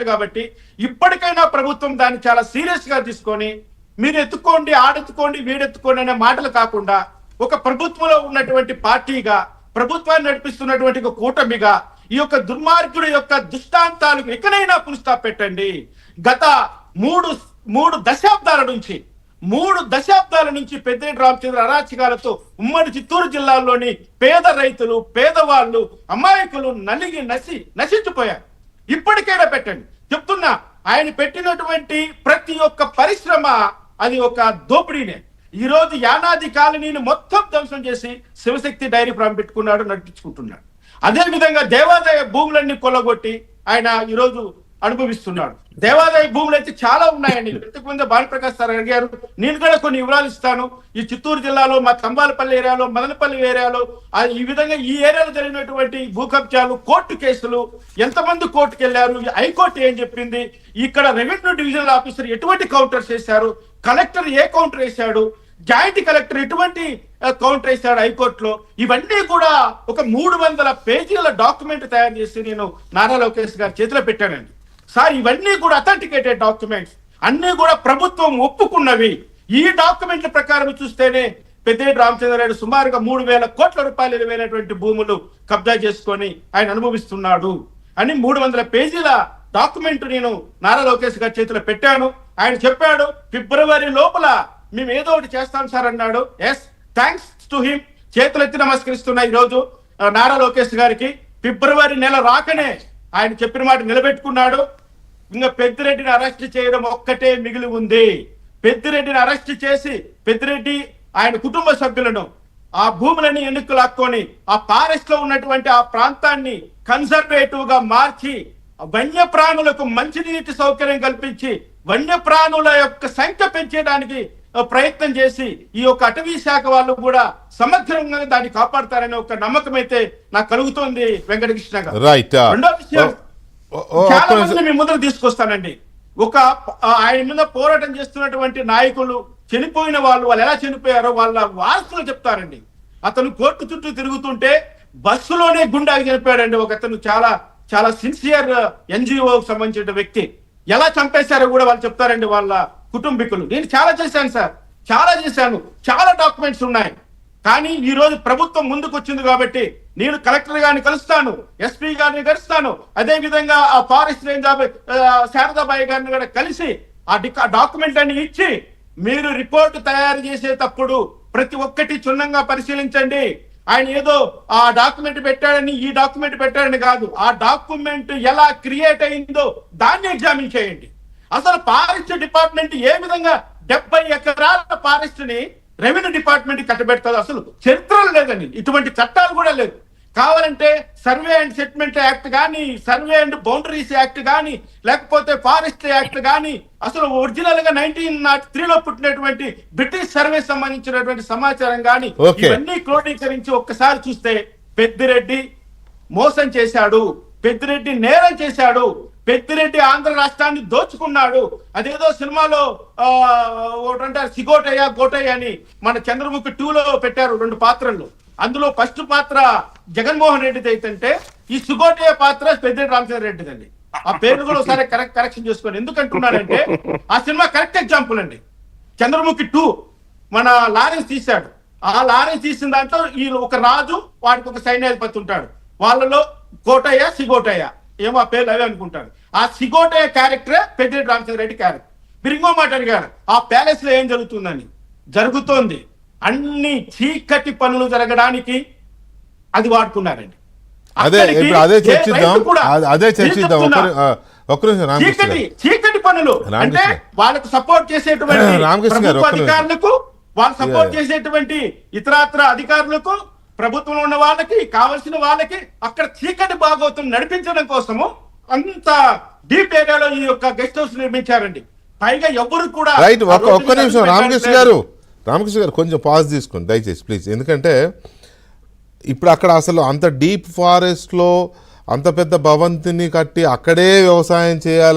కాబట్టి ఇప్పటికైనా ప్రభుత్వం దాన్ని చాలా సీరియస్ గా తీసుకొని మీరు ఎత్తుకోండి ఆడెత్తుకోండి వీడెత్తుకోండి అనే మాటలు కాకుండా ఒక ప్రభుత్వంలో ఉన్నటువంటి పార్టీగా ప్రభుత్వాన్ని నడిపిస్తున్నటువంటి ఒక కూటమిగా ఈ యొక్క దుర్మార్గుడి యొక్క దుష్టాంతాలకు ఎక్కడైనా పునఃస్థాప పెట్టండి. గత మూడు దశాబ్దాల నుంచి పెద్దిరెడ్డి రామచంద్ర అరాచకాలతో ఉమ్మడి చిత్తూరు జిల్లాలోని పేద రైతులు పేదవాళ్ళు అమాయకులు నశించిపోయారు. ఇప్పటికైనా పెట్టండి చెప్తున్నా. ఆయన పెట్టినటువంటి ప్రతి ఒక్క పరిశ్రమ అది ఒక దోపిడీనే. ఈ రోజు యానాది కాలనీని మొత్తం ధ్వంసం చేసి శివశక్తి డైరీ ఫామ్ పెట్టుకున్నాడు, నడిపించుకుంటున్నాడు. అదే విధంగా దేవాదాయ భూములన్నీ కొల్లగొట్టి ఆయన ఈరోజు అనుభవిస్తున్నాడు. దేవాదాయ భూములు అయితే చాలా ఉన్నాయండి. ఇంతకుముందు భానుప్రకాష్ సార్ అడిగారు, నేను కూడా కొన్ని వివరాలు ఇస్తాను. ఈ చిత్తూరు జిల్లాలో మా కంబాలపల్లి ఏరియాలో మదనపల్లి ఏరియాలో ఈ విధంగా ఈ ఏరియాలో జరిగినటువంటి భూ కబ్జాలు కోర్టు కేసులు ఎంతమంది కోర్టుకు వెళ్ళారు, హైకోర్టు ఏం చెప్పింది, ఇక్కడ రెవెన్యూ డివిజనల్ ఆఫీసర్ ఎటువంటి కౌంటర్స్ వేశారు, కలెక్టర్ ఏ కౌంటర్ వేశాడు, జాయింట్ కలెక్టర్ ఎటువంటి కౌంటర్ వేశాడు హైకోర్టులో, ఇవన్నీ కూడా ఒక 300 పేజీల డాక్యుమెంట్ తయారు చేసి నేను నారా లోకేష్ గారి చేతిలో పెట్టానండి. సార్ ఇవన్నీ కూడా అథెంటికేటెడ్ డాక్యుమెంట్స్, అన్ని కూడా ప్రభుత్వం ఒప్పుకున్నవి. ఈ డాక్యుమెంట్ల ప్రకారం చూస్తేనే పెద్దిరెడ్డి రామచంద్రారెడ్డి సుమారుగా 3,000 కోట్ల రూపాయలు విలువైనటువంటి భూములు కబ్జా చేసుకొని ఆయన అనుభవిస్తున్నాడు అని 300 పేజీల డాక్యుమెంట్ నేను నారా లోకేష్ గారి చేతిలో పెట్టాను. ఆయన చెప్పాడు ఫిబ్రవరి లోపల మేము ఏదో ఒకటి చేస్తాం సార్ అన్నాడు. Yes, thanks to him. చేతులెత్తి నమస్కరిస్తున్నా ఈరోజు నారా లోకేష్ గారికి. ఫిబ్రవరి నెల రాకనే ఆయన చెప్పిన మాట నిలబెట్టుకున్నాడు. ఇంకా పెద్దిరెడ్డిని అరెస్ట్ చేయడం ఒక్కటే మిగిలి ఉంది. పెద్దిరెడ్డిని అరెస్ట్ చేసి పెద్దిరెడ్డి ఆయన కుటుంబ సభ్యులను ఆ భూములని ఎన్నిక లాక్కొని ఆ ఫారెస్ట్ లో ఉన్నటువంటి ఆ ప్రాంతాన్ని కన్సర్వేటివ్ గా మార్చి వన్యప్రాణులకు మంచినీటి సౌకర్యం కల్పించి వన్యప్రాణుల యొక్క సంఖ్య పెంచేయడానికి ప్రయత్నం చేసి ఈ యొక్క అటవీ శాఖ వాళ్ళు కూడా సమగ్రంగా దాన్ని కాపాడతారనే ఒక నమ్మకం అయితే నాకు కలుగుతోంది వెంకటకృష్ణ గారు. రెండో విషయం చాలా మంది మీ ముందుకు తీసుకొస్తానండి. ఆయన మీద పోరాటం చేస్తున్నటువంటి నాయకులు చనిపోయిన వాళ్ళు ఎలా చనిపోయారో వాళ్ళ వారసులు చెప్తారండి. అతను కోర్టు చుట్టూ తిరుగుతుంటే బస్సులోనే గుండాకి చనిపోయాడండి. ఒక అతను చాలా చాలా సిన్సియర్ ఎన్జిఓకి సంబంధించిన వ్యక్తి. ఎలా చంపేశారో కూడా వాళ్ళు చెప్తారండి వాళ్ళ కుటుంబీకులు. నేను చాలా చేశాను సార్, చాలా డాక్యుమెంట్స్ ఉన్నాయి. కానీ ఈ రోజు ప్రభుత్వం ముందుకు వచ్చింది కాబట్టి నేను కలెక్టర్ గారిని కలుస్తాను, ఎస్పీ గారిని కలుస్తాను, అదే విధంగా ఆ ఫారెస్ట్ రేంజ్ శారదాబాయి గారిని కూడా కలిసి ఆ డాక్యుమెంట్ అన్ని ఇచ్చి మీరు రిపోర్ట్ తయారు చేసేటప్పుడు ప్రతి ఒక్కటి క్షుణ్ణంగా పరిశీలించండి. ఆయన ఏదో ఆ డాక్యుమెంట్ పెట్టాడని ఈ డాక్యుమెంట్ పెట్టాడని కాదు, ఆ డాక్యుమెంట్ ఎలా క్రియేట్ అయిందో దాన్ని ఎగ్జామిన్ చేయండి. అసలు ఫారెస్ట్ డిపార్ట్మెంట్ ఏ విధంగా 70 ఎకరాల ఫారెస్ట్ ని రెవెన్యూ డిపార్ట్మెంట్ కట్టబెడతారు? అసలు చరిత్రలు లేదండి, ఇటువంటి చట్టాలు కూడా లేదు. కావాలంటే సర్వే అండ్ సెటిల్మెంట్ యాక్ట్ కానీ, సర్వే అండ్ బౌండరీస్ యాక్ట్ కానీ, లేకపోతే ఫారెస్ట్ యాక్ట్ కానీ, అసలు ఒరిజినల్ గా 1903లో పుట్టినటువంటి బ్రిటిష్ సర్వే సంబంధించినటువంటి సమాచారం కానీ ఇవన్నీ క్రోడీకరించి ఒక్కసారి చూస్తే పెద్దిరెడ్డి మోసం చేశాడు, పెద్దిరెడ్డి నేరం చేశాడు, పెద్దిరెడ్డి ఆంధ్ర రాష్ట్రాన్ని దోచుకున్నాడు. అదేదో సినిమాలో ఒకటంటారు సిగోటయ్య గోటయ్య అని మన చంద్రముఖి 2లో పెట్టారు 2 పాత్రలు. అందులో ఫస్ట్ పాత్ర జగన్మోహన్ రెడ్డిది అయితే ఈ సుగోటయ్య పాత్ర పెద్దిరెడ్డి రామచంద్ర రెడ్డిదండి. ఆ పేరు కూడా ఒకసారి కరెక్షన్ చేసుకోండి. ఎందుకంటున్నానంటే ఆ సినిమా కరెక్ట్ ఎగ్జాంపుల్ అండి. చంద్రముఖి 2 మన లారెన్స్ తీశాడు. ఆ లారెన్స్ తీసిన దాంట్లో ఈ ఒక రాజు వాడికి ఒక సైన్యాధిపతి ఉంటాడు. వాళ్ళలో కోటయ్య సిగోటయ్య ఏమో ఆ పేర్లు అవే అనుకుంటారు. ఆ సిగోటయ్య క్యారెక్టరే పెద్దిరెడ్డి రామచంద్ర రెడ్డి క్యారెక్టర్. మీరు ఇంకో మాట అడిగారు ఆ ప్యాలెస్ లో ఏం జరుగుతుందని. జరుగుతోంది అన్ని చీకటి పనులు జరగడానికి అది వాడుకున్నారండి. చీకటి పనులు అంటే వాళ్ళకు సపోర్ట్ చేసేటువంటి అధికారులకు, వాళ్ళు సపోర్ట్ చేసేటువంటి ఇతరాత్ర అధికారులకు, ప్రభుత్వంలో ఉన్న వాళ్ళకి, కావలసిన వాళ్ళకి అక్కడ చీకటి భాగవతం నడిపించడం కోసము అంత డీప్ ఏరియాలో ఈ యొక్క గెస్ట్ హౌస్ నిర్మించారండి. పైగా ఎవరు కూడా ఒక్క నిమిషం రామకృష్ణ గారు కొంచెం పాజ్ తీసుకోండి దయచేసి ప్లీజ్. ఎందుకంటే ఇప్పుడు అక్కడ అసలు అంత డీప్ ఫారెస్ట్ లో అంత పెద్ద భవంతిని కట్టి అక్కడే వ్యవసాయం చేయాలి